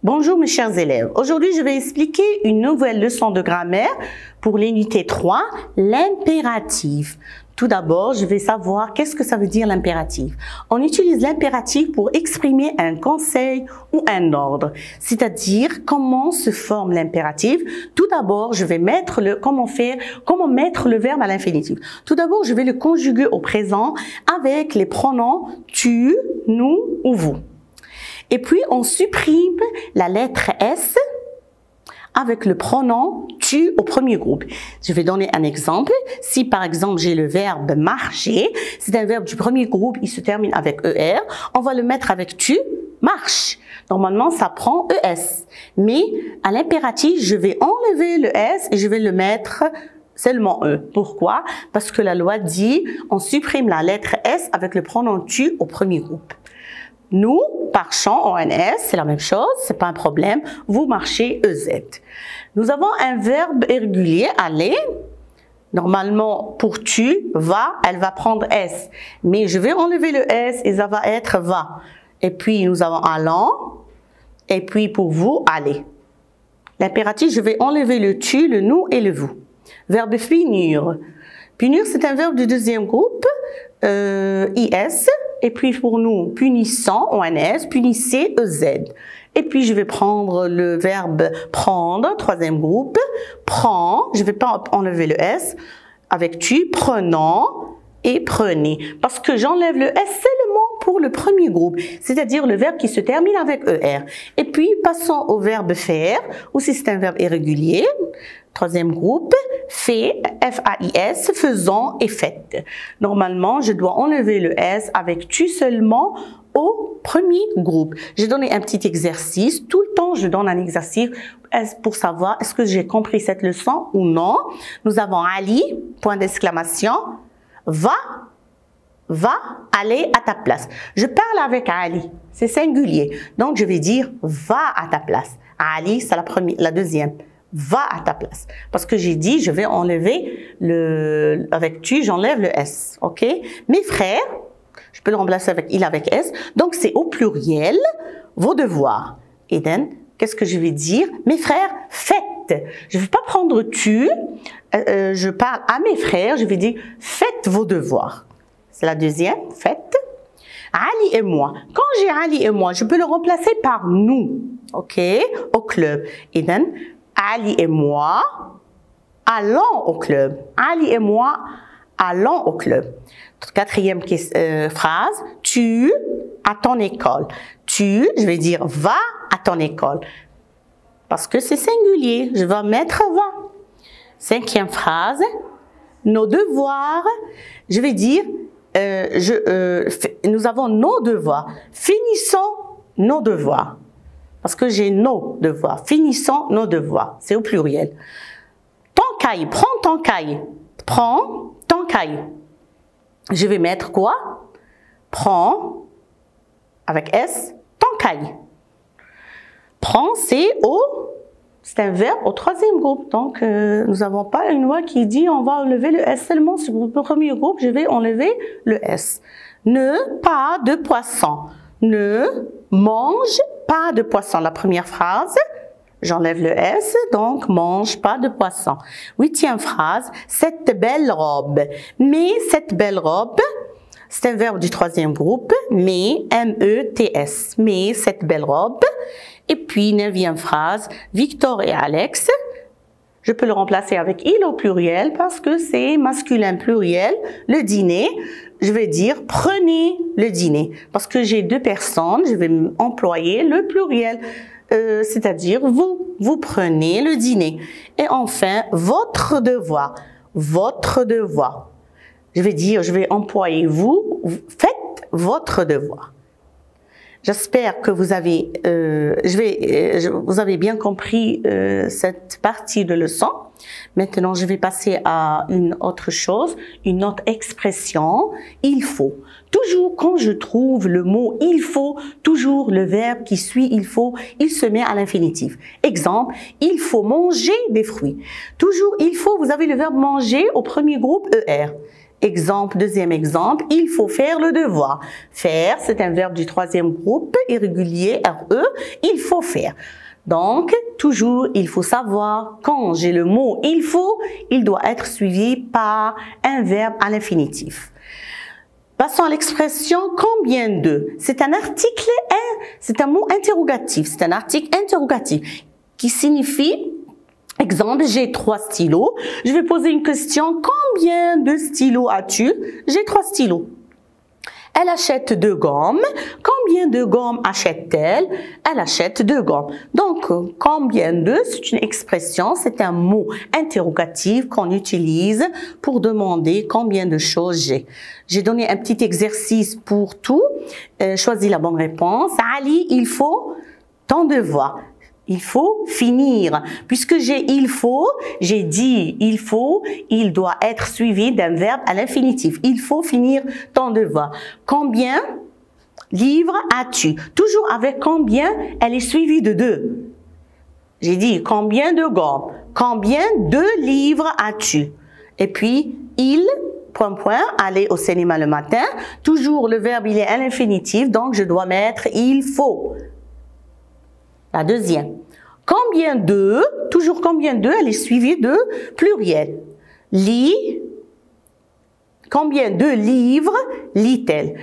Bonjour mes chers élèves, aujourd'hui je vais expliquer une nouvelle leçon de grammaire pour l'unité 3, l'impératif. Tout d'abord, je vais savoir qu'est-ce que ça veut dire l'impératif. On utilise l'impératif pour exprimer un conseil ou un ordre, c'est-à-dire comment se forme l'impératif. Tout d'abord, je vais mettre comment mettre le verbe à l'infinitif. Tout d'abord, je vais le conjuguer au présent avec les pronoms tu, nous ou vous. Et puis, on supprime la lettre S avec le pronom tu au premier groupe. Je vais donner un exemple. Si, par exemple, j'ai le verbe marcher, c'est un verbe du premier groupe, il se termine avec ER, on va le mettre avec tu, marche. Normalement, ça prend ES. Mais à l'impératif, je vais enlever le S et je vais le mettre seulement E. Pourquoi? Parce que la loi dit, on supprime la lettre S avec le pronom tu au premier groupe. Nous marchons en NS, c'est la même chose, c'est pas un problème. Vous marchez EZ. Nous avons un verbe irrégulier, aller. Normalement, pour tu, va, elle va prendre S. Mais je vais enlever le S et ça va être va. Et puis, nous avons allant. Et puis, pour vous, aller. L'impératif, je vais enlever le tu, le nous et le vous. Verbe punir. Punir, c'est un verbe du deuxième groupe, IS. Et puis pour nous, punissant, ONS, punissez, EZ. Et puis je vais prendre le verbe prendre, troisième groupe, prend, je ne vais pas enlever le S, avec tu, prenant et prenez. Parce que j'enlève le S seulement pour le premier groupe, c'est-à-dire le verbe qui se termine avec ER. Et puis passons au verbe faire, ou si c'est un verbe irrégulier, troisième groupe, fait, F-A-I-S, faisant et faites. Normalement, je dois enlever le S avec tu seulement au premier groupe. J'ai donné un petit exercice. Tout le temps, je donne un exercice pour savoir est-ce que j'ai compris cette leçon ou non. Nous avons Ali, point d'exclamation, va aller à ta place. Je parle avec Ali, c'est singulier. Donc, je vais dire va à ta place. Ali, c'est la deuxième. Va à ta place. Parce que j'ai dit, je vais enlever avec tu, j'enlève le S. OK? Mes frères, je peux le remplacer avec il avec S. Donc, c'est au pluriel, vos devoirs. Et then, qu'est-ce que je vais dire? Mes frères, faites. Je ne vais pas prendre tu, je parle à mes frères, je vais dire, faites vos devoirs. C'est la deuxième, faites. Ali et moi. Quand j'ai Ali et moi, je peux le remplacer par nous. OK? Au club. Et then, Ali et moi allons au club. Ali et moi allons au club. Quatrième phrase, tu à ton école. Tu, je vais dire va à ton école. Parce que c'est singulier, je vais mettre va. Cinquième phrase, nos devoirs, je vais dire, nous avons nos devoirs. Finissons nos devoirs. Parce que j'ai nos devoirs. Finissons nos devoirs. C'est au pluriel. Ton cahier. Prends ton cahier. Prends ton cahier. Je vais mettre quoi? Prends, avec S, ton cahier. Prends, c'est un verbe au troisième groupe. Donc, nous n'avons pas une loi qui dit on va enlever le S seulement sur le premier groupe. Je vais enlever le S. Ne pas de poisson. Ne mange pas de poisson. La première phrase, j'enlève le S, donc mange pas de poisson. Huitième phrase, cette belle robe. Mais cette belle robe, c'est un verbe du troisième groupe, mais, M-E-T-S. Mais cette belle robe. Et puis, neuvième phrase, Victor et Alex. Je peux le remplacer avec il au pluriel parce que c'est masculin pluriel. Le dîner, je vais dire prenez le dîner. Parce que j'ai deux personnes, je vais employer le pluriel. C'est-à-dire vous prenez le dîner. Et enfin, votre devoir. Votre devoir. Je vais dire, je vais employer vous, faites votre devoir. J'espère que vous avez, vous avez bien compris cette partie de leçon. Maintenant, je vais passer à une autre chose, une autre expression. Il faut. Toujours quand je trouve le mot il faut, toujours le verbe qui suit il faut, il se met à l'infinitif. Exemple, il faut manger des fruits. Toujours il faut, vous avez le verbe manger au premier groupe ER. Exemple, deuxième exemple, il faut faire le devoir. Faire, c'est un verbe du troisième groupe, irrégulier, RE, il faut faire. Donc, toujours, il faut savoir, quand j'ai le mot il faut, il doit être suivi par un verbe à l'infinitif. Passons à l'expression combien de. C'est un article, c'est un mot interrogatif, c'est un article interrogatif qui signifie, exemple, j'ai 3 stylos. Je vais poser une question, combien de stylos as-tu? J'ai 3 stylos. Elle achète 2 gommes. Combien de gommes achète-t-elle? Elle achète 2 gommes. Donc, combien de, c'est une expression, c'est un mot interrogatif qu'on utilise pour demander combien de choses j'ai. J'ai donné un petit exercice pour tout. Choisis la bonne réponse. Ali, il faut ton devoir. Il faut finir. Puisque j'ai il faut, j'ai dit il faut, il doit être suivi d'un verbe à l'infinitif. Il faut finir ton devoir. Combien livres as-tu? Toujours avec combien, elle est suivie de 2. J'ai dit combien de gommes? Combien de livres as-tu? Et puis, il, aller au cinéma le matin. Toujours le verbe, il est à l'infinitif, donc je dois mettre il faut. La deuxième. Combien de, toujours combien de, elle est suivie de pluriel. Lit, combien de livres lit-elle?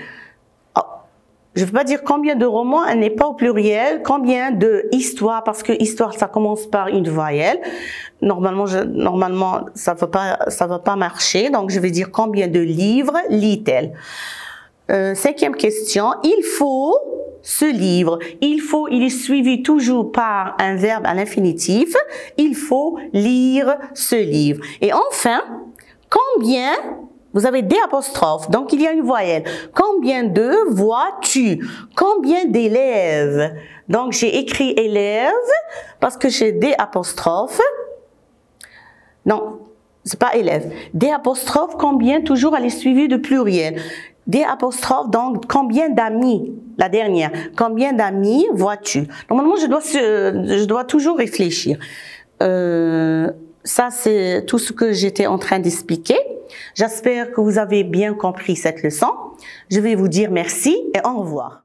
Oh, je ne veux pas dire combien de romans, elle n'est pas au pluriel. Combien de histoires, parce que histoire, ça commence par une voyelle. Normalement, ça va pas marcher, donc je vais dire combien de livres lit-elle? Cinquième question, il faut ce livre. Il faut, il est suivi toujours par un verbe à l'infinitif. Il faut lire ce livre. Et enfin, combien, vous avez des apostrophes, donc il y a une voyelle. Combien de vois-tu? Combien d'élèves? Donc j'ai écrit élèves parce que j'ai des apostrophes. Non, c'est pas élève. Des apostrophes, combien? Toujours elle est suivie de pluriel. Des apostrophes, donc combien d'amis? La dernière. Combien d'amis vois-tu? Normalement, je dois toujours réfléchir. Ça, c'est tout ce que j'étais en train d'expliquer. J'espère que vous avez bien compris cette leçon. Je vais vous dire merci et au revoir.